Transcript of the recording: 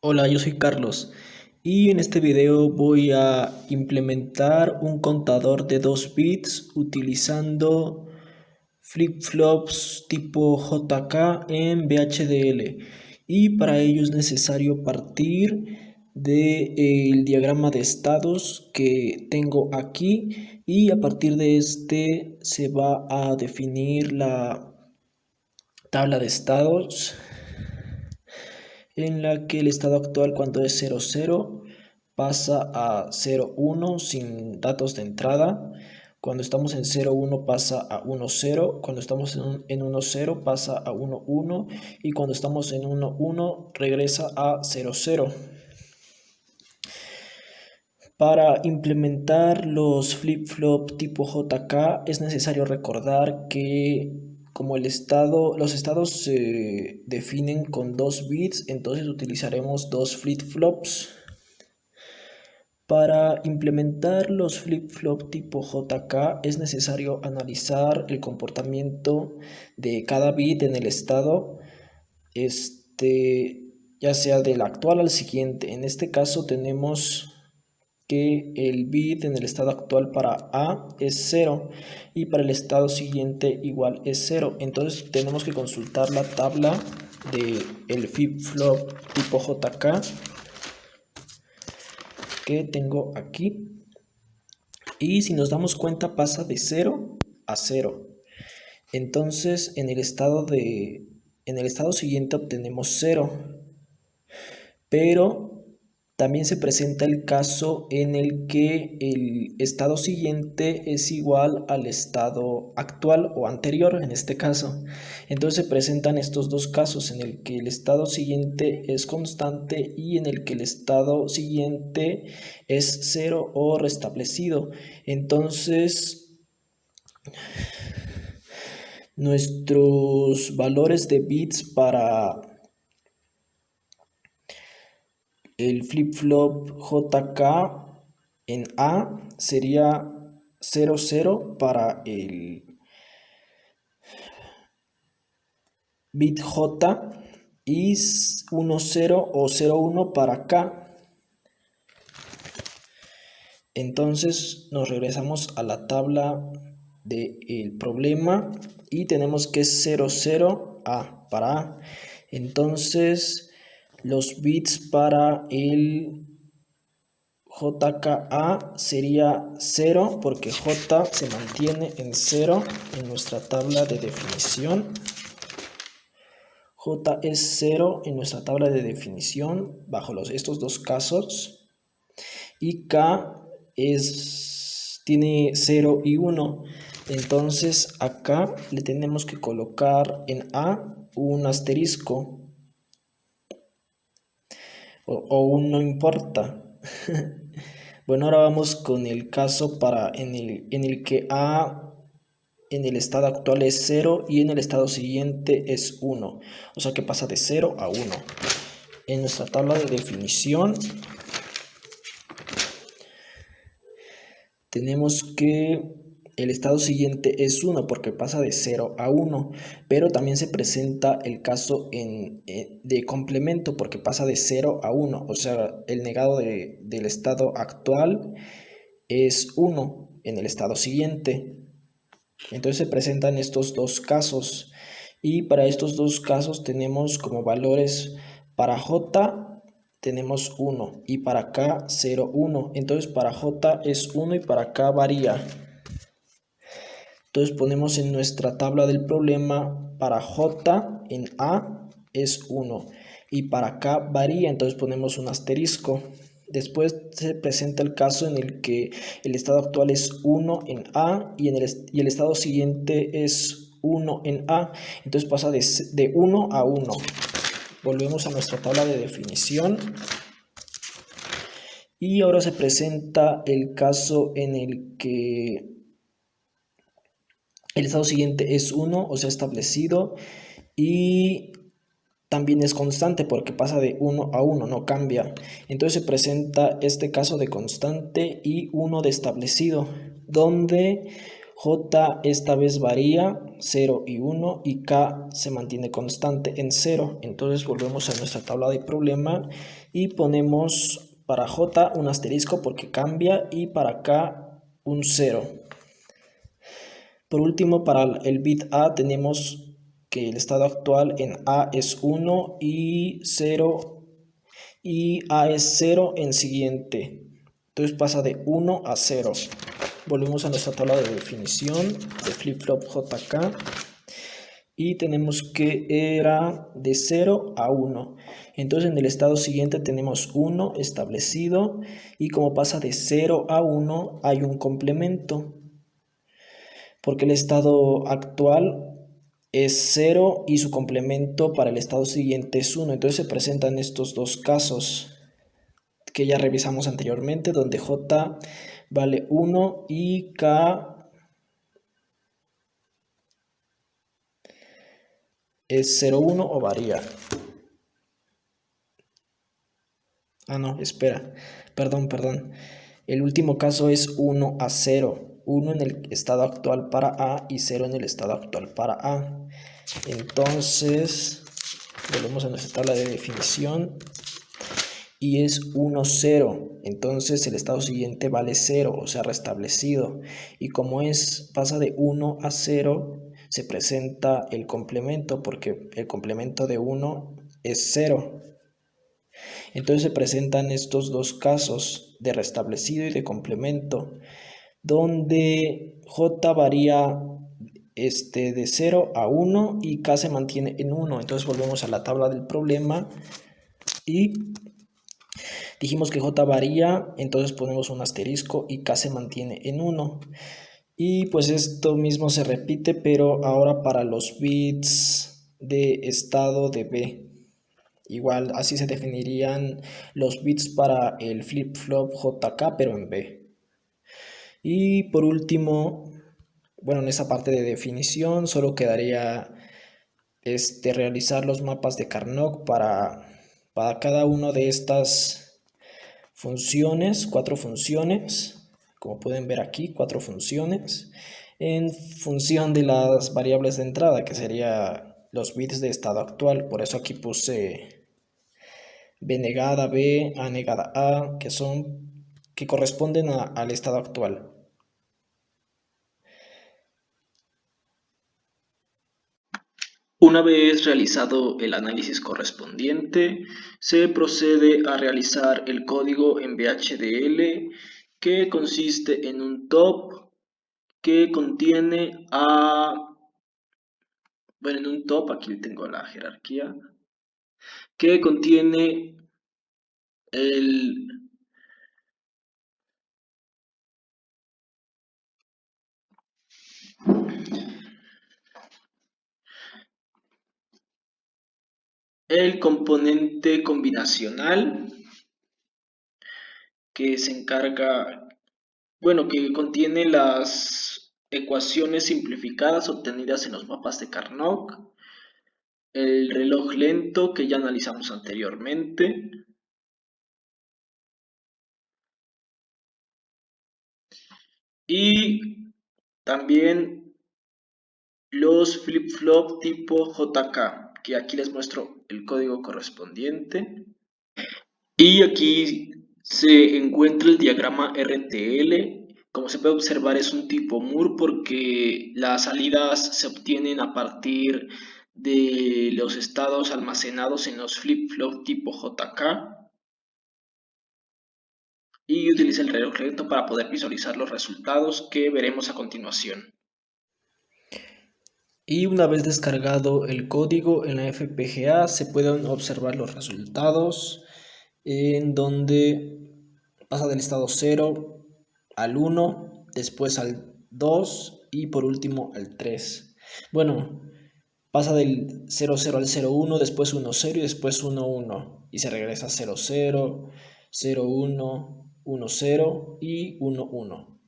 Hola, yo soy Carlos y en este video voy a implementar un contador de 2 bits utilizando flip-flops tipo JK en VHDL, y para ello es necesario partir del diagrama de estados que tengo aquí, y a partir de este se va a definir la tabla de estados en la que el estado actual, cuando es 00, pasa a 01 sin datos de entrada. Cuando estamos en 01 pasa a 10, cuando estamos en 10 pasa a 11, y cuando estamos en 11 regresa a 00. Para implementar los flip-flop tipo JK es necesario recordar que como los estados se definen con 2 bits, entonces utilizaremos 2 flip-flops. Para implementar los flip-flop tipo JK es necesario analizar el comportamiento de cada bit en el estado, ya sea del actual al siguiente. En este caso tenemos que el bit en el estado actual para A es 0 y para el estado siguiente igual es 0. Entonces tenemos que consultar la tabla del flip-flop tipo JK que tengo aquí, y si nos damos cuenta pasa de 0 a 0. Entonces en el estado siguiente obtenemos 0, pero también se presenta el caso en el que el estado siguiente es igual al estado actual o anterior en este caso. Entonces se presentan estos dos casos, en el que el estado siguiente es constante y en el que el estado siguiente es 0 o restablecido. Entonces nuestros valores de bits para el flip-flop JK en A sería 00 para el bit J y 10 o 01 para K. Entonces nos regresamos a la tabla del problema y tenemos que es 00 A para A. Entonces los bits para el JKA sería 0 porque J se mantiene en 0 en nuestra tabla de definición. J es 0 en nuestra tabla de definición bajo estos dos casos. Y K tiene 0 y 1. Entonces acá le tenemos que colocar en A un asterisco o un no importa. Bueno, ahora vamos con el caso en el que A en el estado actual es 0 y en el estado siguiente es 1. O sea que pasa de 0 a 1. En nuestra tabla de definición tenemos que el estado siguiente es 1 porque pasa de 0 a 1, pero también se presenta el caso de complemento porque pasa de 0 a 1, o sea, el negado del estado actual es 1 en el estado siguiente. Entonces se presentan estos dos casos, y para estos dos casos tenemos como valores para J tenemos 1 y para K 0, 1. Entonces para J es 1 y para K varía. Entonces ponemos en nuestra tabla del problema para J en A es 1 y para K varía, entonces ponemos un asterisco. Después se presenta el caso en el que el estado actual es 1 en A y el estado siguiente es 1 en A, entonces pasa de 1 a 1. Volvemos a nuestra tabla de definición y ahora se presenta el caso en el que el estado siguiente es 1, o sea, establecido, y también es constante porque pasa de 1 a 1, no cambia. Entonces se presenta este caso de constante y 1 de establecido, donde J esta vez varía 0 y 1 y K se mantiene constante en 0. Entonces volvemos a nuestra tabla de problema y ponemos para J un asterisco porque cambia y para K un 0. Por último, para el bit A tenemos que el estado actual en A es 1 y 0 y A es 0 en siguiente. Entonces pasa de 1 a 0. Volvemos a nuestra tabla de definición de flip-flop JK y tenemos que era de 0 a 1. Entonces en el estado siguiente tenemos 1 establecido y como pasa de 0 a 1 hay un complemento porque el estado actual es 0 y su complemento para el estado siguiente es 1. Entonces se presentan estos dos casos que ya revisamos anteriormente, donde J vale 1 y K es 0,1 o varía. No, espera, perdón. El último caso es 1 a 0. 1 en el estado actual para A y 0 en el estado actual para A. Entonces, volvemos a nuestra tabla de definición y es 1, 0. Entonces el estado siguiente vale 0, o sea, restablecido. Y como pasa de 1 a 0, se presenta el complemento, porque el complemento de 1 es 0. Entonces se presentan estos dos casos de restablecido y de complemento, donde J varía de 0 a 1 y K se mantiene en 1. Entonces volvemos a la tabla del problema y dijimos que J varía, entonces ponemos un asterisco y K se mantiene en 1. Y pues esto mismo se repite, pero ahora para los bits de estado de B. Igual así se definirían los bits para el flip-flop JK, pero en B. Y por último, bueno, en esa parte de definición solo quedaría realizar los mapas de Carnot para cada una de estas funciones, 4 funciones, como pueden ver aquí, 4 funciones, en función de las variables de entrada, que serían los bits de estado actual. Por eso aquí puse B negada B, A negada A, que corresponden al estado actual. Una vez realizado el análisis correspondiente, se procede a realizar el código en VHDL, que consiste en un top que contiene en un top, aquí tengo la jerarquía, que contiene el componente combinacional que se encarga, que contiene las ecuaciones simplificadas obtenidas en los mapas de Carnot, el reloj lento que ya analizamos anteriormente, y también los flip-flop tipo JK, que aquí les muestro el código correspondiente. Y aquí se encuentra el diagrama RTL. Como se puede observar, es un tipo Moore porque las salidas se obtienen a partir de los estados almacenados en los flip-flop tipo JK, y utiliza el reloj lento para poder visualizar los resultados que veremos a continuación. Y una vez descargado el código en la FPGA, se pueden observar los resultados en donde pasa del estado 0 al 1, después al 2 y por último al 3. Bueno, pasa del 0, 0 al 0, 1, después 1, 0 y después 1, 1. Y se regresa a 0, 0, 0, 1, 1, 0 y 1, 1.